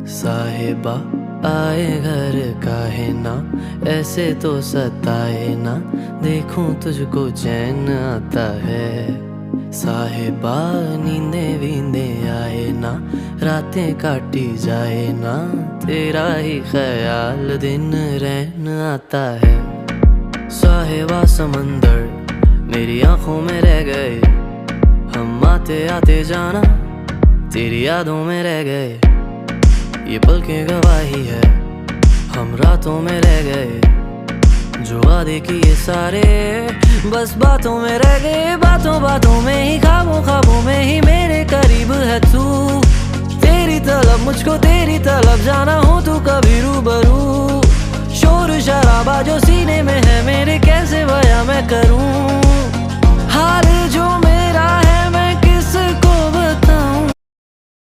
साहिबा आए घर काहे ना, ऐसे तो सताए ना, देखूं तुझको चैन आता है। साहिबा नींदे वींदे आए ना, रातें काटी जाए ना, तेरा ही ख्याल दिन रहन आता है। साहिबा समंदर मेरी आंखों में रह गए, हम आते आते जाना तेरी यादों में रह गए। ये पल की गवाही है, हम रातों में रह गए, जो वादे किए सारे बस बातों में रह गए। बातों बातों में ही, ख्वाबों ख्वाबों में ही मेरे करीब है तू। तेरी तलब मुझको तेरी तलब, जाना हो तू कभी रूबरू। शोर शराबा जो सीने में है मेरे, कैसे बयां मैं करूं।